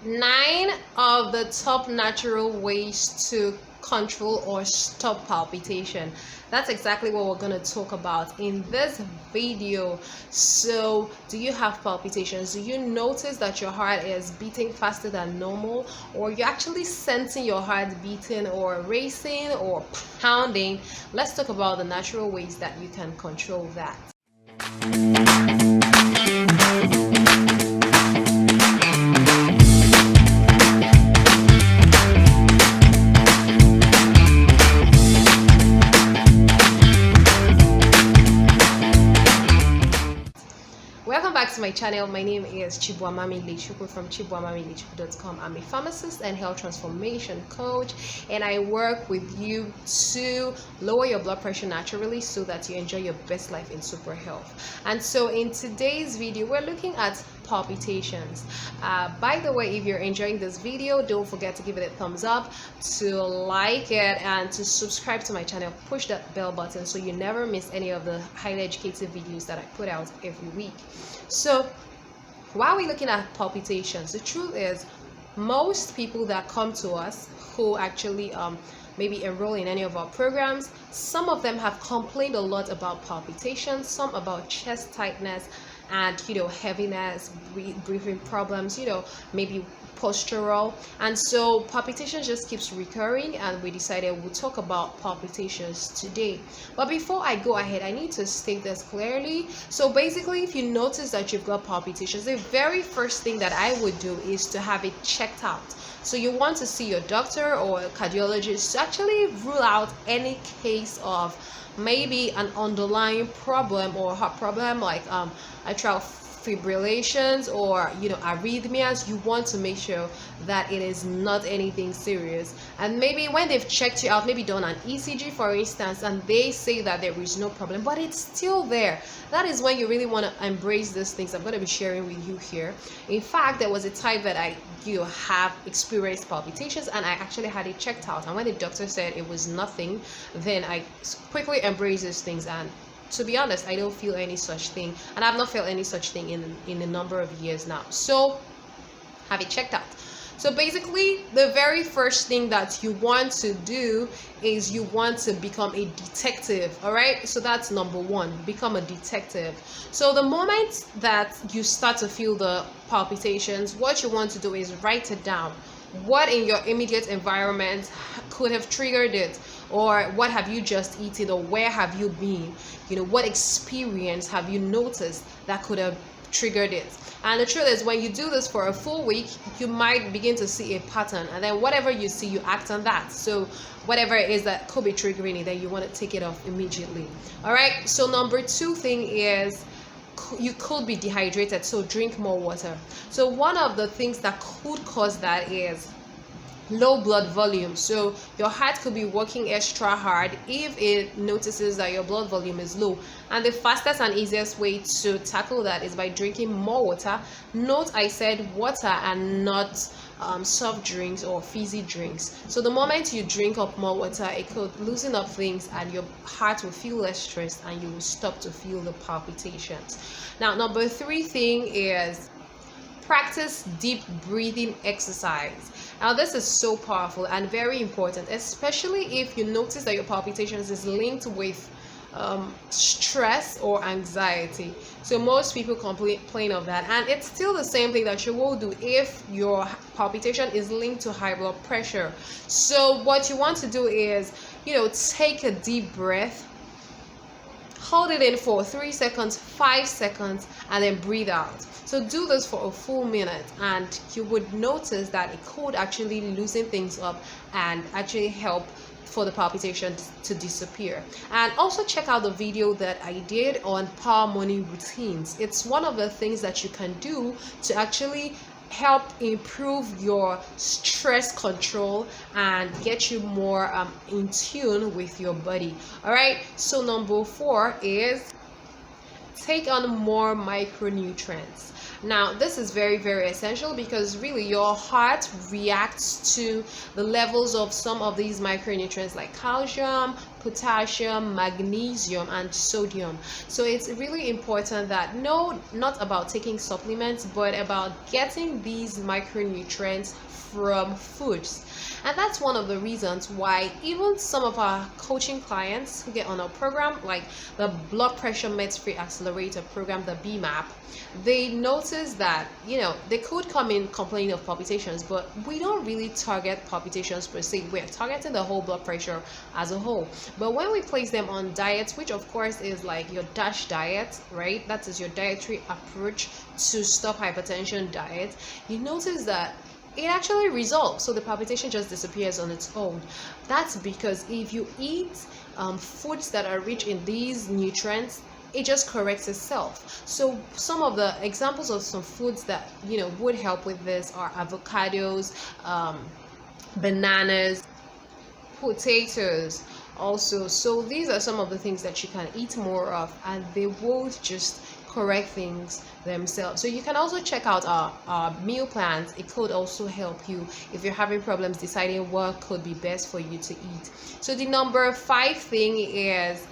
9 of the top natural ways to control or stop palpitation. That's exactly what we're going to talk about in this video. So, do you have palpitations? Do you notice that your heart is beating faster than normal, or you're actually sensing your heart beating or racing or pounding? Let's talk about the natural ways that you can control that. Welcome back to my channel. My name is Chibwamami Lechuku from chibwamamilechukwu.com. I'm a pharmacist and health transformation coach, and I work with you to lower your blood pressure naturally so that you enjoy your best life in super health. And so in today's video, we're looking at palpitations. By the way, if you're enjoying this video, don't forget to give it a thumbs up, to like it, and to subscribe to my channel. Push that bell button so you never miss any of the highly educative videos that I put out every week. So while we're looking at palpitations, the truth is most people that come to us who actually maybe enroll in any of our programs, some of them have complained a lot about palpitations, some about chest tightness and heaviness, breathing problems, maybe postural. And so palpitation just keeps recurring, and we decided we'll talk about palpitations today. But before I go ahead, I need to state this clearly. So basically, if you notice that you've got palpitations, the very first thing that I would do is to have it checked out. So you want to see your doctor or a cardiologist to actually rule out any case of maybe an underlying problem or heart problem like atrial fibrillations or arrhythmias. You want to make sure that it is not anything serious. And maybe when they've checked you out, maybe done an ECG for instance, and they say that there is no problem but it's still there, that is when you really want to embrace these things I'm going to be sharing with you here. In fact, there was a time that I have experienced palpitations and I actually had it checked out, and when the doctor said it was nothing, then I quickly embraced these things. And to be honest, I don't feel any such thing, and I've not felt any such thing in a number of years now. So have it checked out. So basically, the very first thing that you want to do is you want to become a detective. All right, so that's number one, become a detective. So the moment that you start to feel the palpitations, what you want to do is write it down. What in your immediate environment could have triggered it, or what have you just eaten, or where have you been, what experience have you noticed that could have triggered it. And the truth is, when you do this for a full week, you might begin to see a pattern, and then whatever you see, you act on that. So whatever it is that could be triggering it, then you want to take it off immediately. All right, so number two thing is you could be dehydrated, so drink more water. So one of the things that could cause that is low blood volume. So your heart could be working extra hard if it notices that your blood volume is low, and the fastest and easiest way to tackle that is by drinking more water. Note I said water and not soft drinks or fizzy drinks. So the moment you drink up more water, it could loosen up things and your heart will feel less stressed and you will stop to feel the palpitations. Now, number three thing is practice deep breathing exercise. Now this is so powerful and very important, especially if you notice that your palpitations is linked with stress or anxiety. So most people complain of that, and it's still the same thing that you will do if your palpitation is linked to high blood pressure. So what you want to do is take a deep breath, hold it in for 3 seconds, 5 seconds, and then breathe out. So do this for a full minute, and you would notice that it could actually loosen things up and actually help for the palpitation to disappear. And also check out the video that I did on power morning routines. It's one of the things that you can do to actually help improve your stress control and get you more in tune with your body. All right, so number four is take on more micronutrients. Now this is very, very essential because really your heart reacts to the levels of some of these micronutrients like calcium, potassium, magnesium, and sodium. So it's really important that not about taking supplements, but about getting these micronutrients from foods. And that's one of the reasons why even some of our coaching clients who get on our program, like the blood pressure meds free accelerator program, the BMAP, they notice that they could come in complaining of palpitations, but we don't really target palpitations per se. We're targeting the whole blood pressure as a whole. But when we place them on diets, which of course is like your DASH diet, right, that is your dietary approach to stop hypertension diet, you notice that it actually resolves. So the palpitation just disappears on its own. That's because if you eat foods that are rich in these nutrients, it just corrects itself. So some of the examples of some foods that would help with this are avocados, bananas, potatoes also. So these are some of the things that you can eat more of, and they won't just correct things themselves. So you can also check out our meal plans. It could also help you if you're having problems deciding what could be best for you to eat. So the number 5 thing is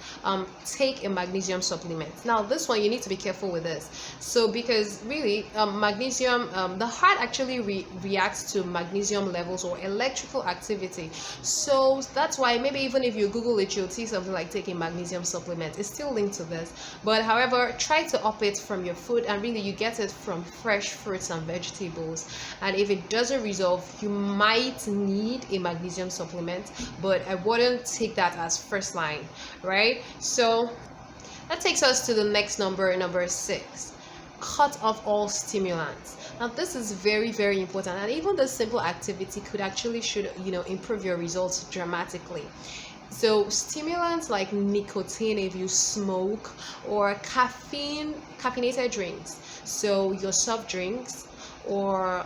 take a magnesium supplement. Now this one, you need to be careful with this. So because really magnesium, the heart actually reacts to magnesium levels or electrical activity. So that's why maybe even if you Google it, you'll see something like taking magnesium supplement. It's still linked to this, but however, try to up it from your food, and really you get it from fresh fruits and vegetables. And if it doesn't resolve, you might need a magnesium supplement, but I wouldn't take that as first line, right? So that takes us to the next number 6. Cut off all stimulants. Now this is very, very important, and even the simple activity could actually improve your results dramatically. So stimulants like nicotine if you smoke, or caffeinated drinks, so your soft drinks or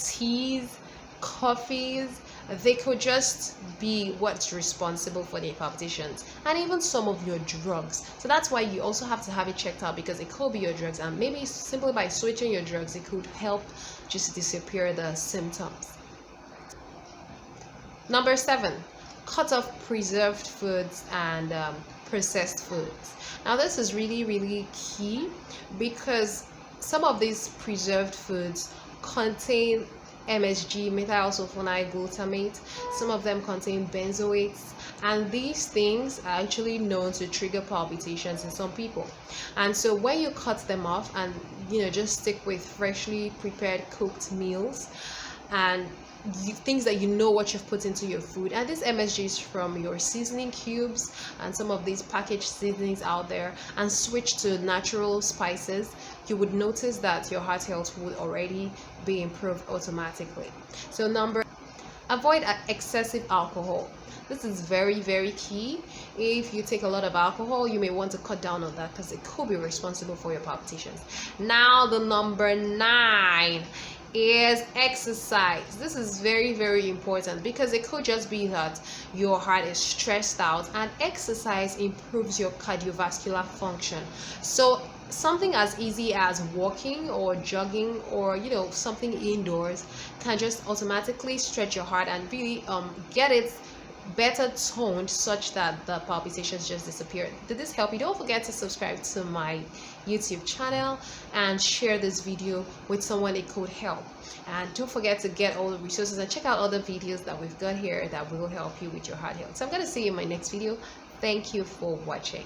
teas, coffees, they could just be what's responsible for the palpitations, and even some of your drugs. So that's why you also have to have it checked out, because it could be your drugs, and maybe simply by switching your drugs, it could help just disappear the symptoms. Number 7, cut off preserved foods and processed foods. Now this is really, really key, because some of these preserved foods contain MSG, methylsulfonide glutamate. Some of them contain benzoates, and these things are actually known to trigger palpitations in some people. And so when you cut them off and just stick with freshly prepared cooked meals and things that what you've put into your food, and this MSG is from your seasoning cubes and some of these packaged seasonings out there, and switch to natural spices, you would notice that your heart health would already be improved automatically. So avoid excessive alcohol. This is very, very key. If you take a lot of alcohol, you may want to cut down on that, because it could be responsible for your palpitations. Now the number 9 is exercise. This is very, very important, because it could just be that your heart is stressed out, and exercise improves your cardiovascular function. So something as easy as walking or jogging or something indoors can just automatically stretch your heart and really get it better toned, such that the palpitations just disappear. Did this help you? Don't forget to subscribe to my YouTube channel and share this video with someone it could help. And don't forget to get all the resources and check out other videos that we've got here that will help you with your heart health. So I'm going to see you in my next video. Thank you for watching.